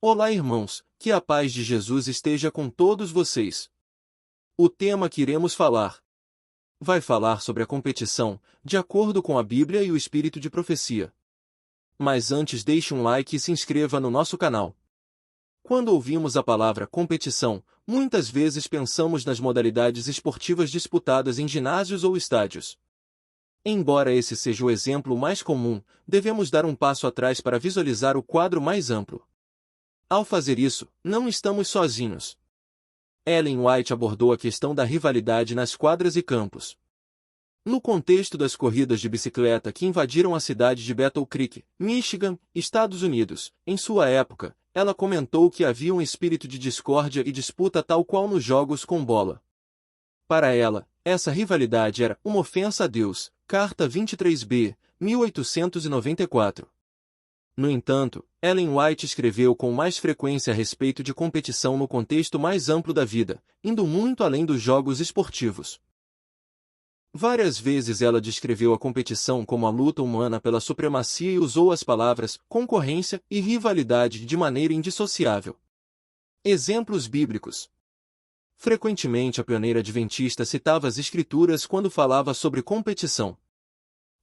Olá, irmãos, que a paz de Jesus esteja com todos vocês. O tema que iremos falar vai falar sobre a competição, de acordo com a Bíblia e o espírito de profecia. Mas antes deixe um like e se inscreva no nosso canal. Quando ouvimos a palavra competição, muitas vezes pensamos nas modalidades esportivas disputadas em ginásios ou estádios. Embora esse seja o exemplo mais comum, devemos dar um passo atrás para visualizar o quadro mais amplo. Ao fazer isso, não estamos sozinhos. Ellen White abordou a questão da rivalidade nas quadras e campos. No contexto das corridas de bicicleta que invadiram a cidade de Battle Creek, Michigan, Estados Unidos, em sua época, ela comentou que havia um espírito de discórdia e disputa tal qual nos jogos com bola. Para ela, essa rivalidade era uma ofensa a Deus, Carta 23b, 1894. No entanto, Ellen White escreveu com mais frequência a respeito de competição no contexto mais amplo da vida, indo muito além dos jogos esportivos. Várias vezes ela descreveu a competição como a luta humana pela supremacia e usou as palavras concorrência e rivalidade de maneira indissociável. Exemplos bíblicos. Frequentemente a pioneira adventista citava as Escrituras quando falava sobre competição.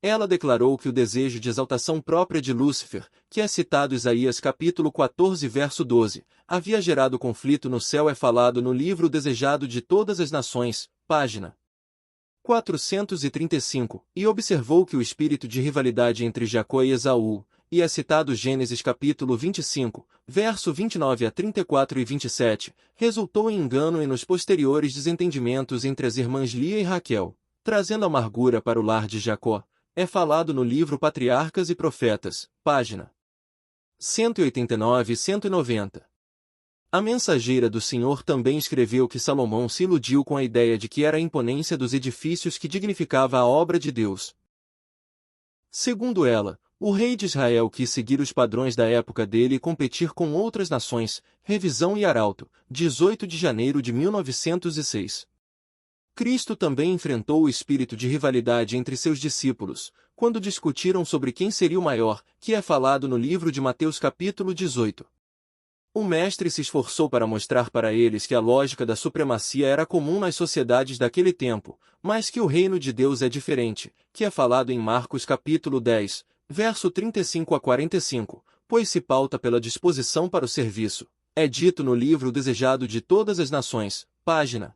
Ela declarou que o desejo de exaltação própria de Lúcifer, que é citado em Isaías capítulo 14 verso 12, havia gerado conflito no céu é falado no livro Desejado de Todas as Nações, página 435, e observou que o espírito de rivalidade entre Jacó e Esaú, e é citado Gênesis capítulo 25, verso 29 a 34 e 27, resultou em engano e nos posteriores desentendimentos entre as irmãs Lia e Raquel, trazendo amargura para o lar de Jacó. É falado no livro Patriarcas e Profetas, página 189 e 190. A mensageira do Senhor também escreveu que Salomão se iludiu com a ideia de que era a imponência dos edifícios que dignificava a obra de Deus. Segundo ela, o rei de Israel quis seguir os padrões da época dele e competir com outras nações. Revisão e Arauto, 18 de janeiro de 1906. Cristo também enfrentou o espírito de rivalidade entre seus discípulos, quando discutiram sobre quem seria o maior, que é falado no livro de Mateus capítulo 18. O mestre se esforçou para mostrar para eles que a lógica da supremacia era comum nas sociedades daquele tempo, mas que o reino de Deus é diferente, que é falado em Marcos capítulo 10, verso 35 a 45, pois se pauta pela disposição para o serviço. É dito no livro Desejado de Todas as Nações, página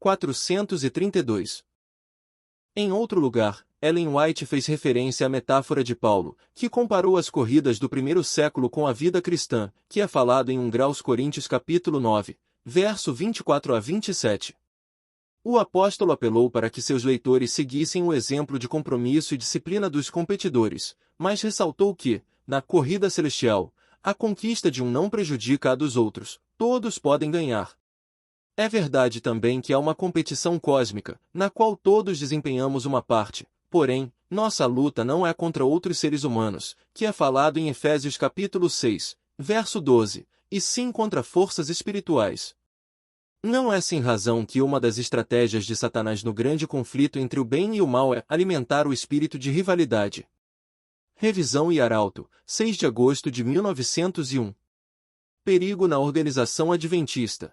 432. Em outro lugar, Ellen White fez referência à metáfora de Paulo, que comparou as corridas do primeiro século com a vida cristã, que é falado em 1 Coríntios capítulo 9, verso 24 a 27. O apóstolo apelou para que seus leitores seguissem o exemplo de compromisso e disciplina dos competidores, mas ressaltou que, na corrida celestial, a conquista de um não prejudica a dos outros, todos podem ganhar. É verdade também que há uma competição cósmica, na qual todos desempenhamos uma parte, porém, nossa luta não é contra outros seres humanos, que é falado em Efésios capítulo 6, verso 12, e sim contra forças espirituais. Não é sem razão que uma das estratégias de Satanás no grande conflito entre o bem e o mal é alimentar o espírito de rivalidade. Revisão e Arauto, 6 de agosto de 1901. Perigo na organização adventista.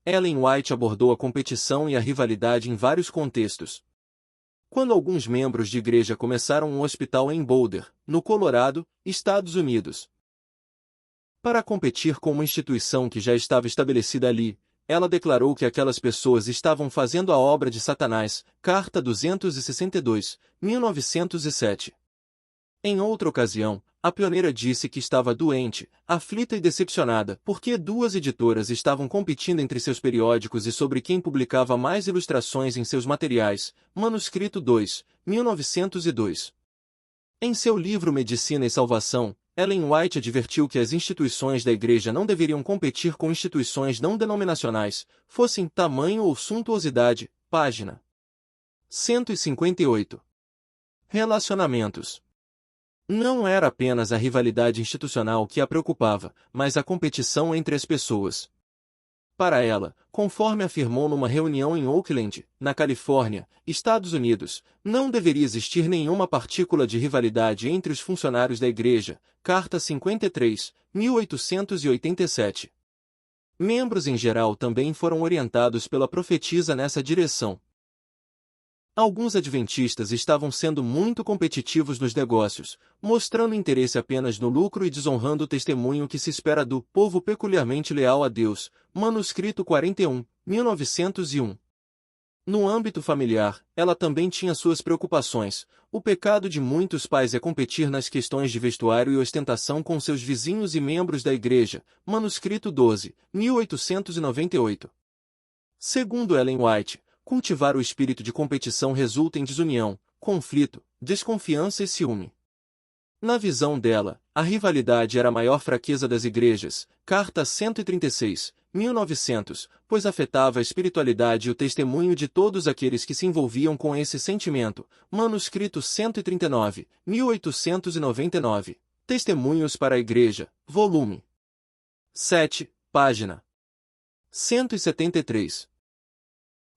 Ellen White abordou a competição e a rivalidade em vários contextos. Quando alguns membros de igreja começaram um hospital em Boulder, no Colorado, Estados Unidos, para competir com uma instituição que já estava estabelecida ali, ela declarou que aquelas pessoas estavam fazendo a obra de Satanás, Carta 262, 1907. Em outra ocasião, a pioneira disse que estava doente, aflita e decepcionada porque duas editoras estavam competindo entre seus periódicos e sobre quem publicava mais ilustrações em seus materiais. Manuscrito 2, 1902. Em seu livro Medicina e Salvação, Ellen White advertiu que as instituições da Igreja não deveriam competir com instituições não denominacionais, fossem tamanho ou suntuosidade, página 158. Relacionamentos. Não era apenas a rivalidade institucional que a preocupava, mas a competição entre as pessoas. para ela, conforme afirmou numa reunião em Oakland, na Califórnia, Estados Unidos, não deveria existir nenhuma partícula de rivalidade entre os funcionários da Igreja. Carta 53, 1887. Membros em geral também foram orientados pela profetisa nessa direção. Alguns adventistas estavam sendo muito competitivos nos negócios, mostrando interesse apenas no lucro e desonrando o testemunho que se espera do povo peculiarmente leal a Deus. Manuscrito 41, 1901. No âmbito familiar, ela também tinha suas preocupações. O pecado de muitos pais é competir nas questões de vestuário e ostentação com seus vizinhos e membros da igreja. Manuscrito 12, 1898. Segundo Ellen White, cultivar o espírito de competição resulta em desunião, conflito, desconfiança e ciúme. Na visão dela, a rivalidade era a maior fraqueza das igrejas. Carta 136, 1900, pois afetava a espiritualidade e o testemunho de todos aqueles que se envolviam com esse sentimento. Manuscrito 139, 1899. Testemunhos para a Igreja, volume 7, página 173.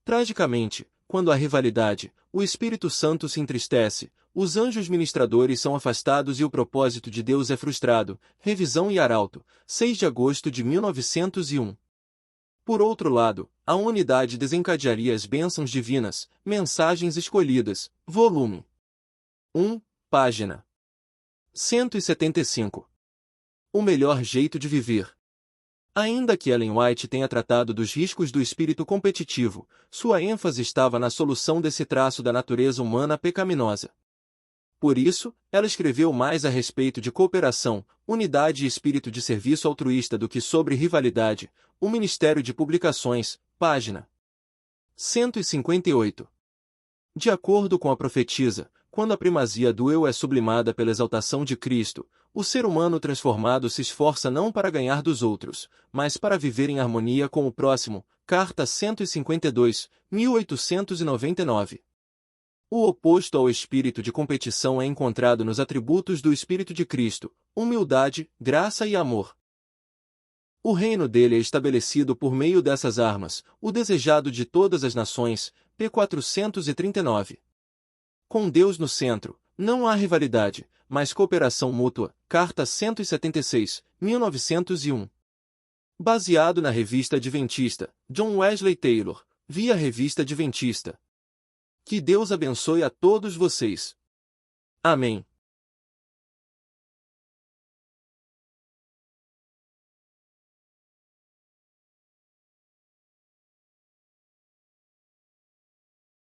Tragicamente, quando há rivalidade, o Espírito Santo se entristece, os anjos ministradores são afastados e o propósito de Deus é frustrado. Revisão e Arauto, 6 de agosto de 1901. Por outro lado, a unidade desencadearia as bênçãos divinas, mensagens escolhidas, volume 1, página 175. O melhor jeito de viver. Ainda que Ellen White tenha tratado dos riscos do espírito competitivo, sua ênfase estava na solução desse traço da natureza humana pecaminosa. Por isso, ela escreveu mais a respeito de cooperação, unidade e espírito de serviço altruísta do que sobre rivalidade. O Ministério de Publicações, página 158. De acordo com a profetisa, quando a primazia do eu é sublimada pela exaltação de Cristo, o ser humano transformado se esforça não para ganhar dos outros, mas para viver em harmonia com o próximo. Carta 152, 1899. O oposto ao espírito de competição é encontrado nos atributos do Espírito de Cristo: humildade, graça e amor. O reino dele é estabelecido por meio dessas armas, o desejado de todas as nações. P. 439. Com Deus no centro, não há rivalidade, mas cooperação mútua. Carta 176, 1901. Baseado na Revista Adventista, John Wesley Taylor, via Revista Adventista. Que Deus abençoe a todos vocês. Amém.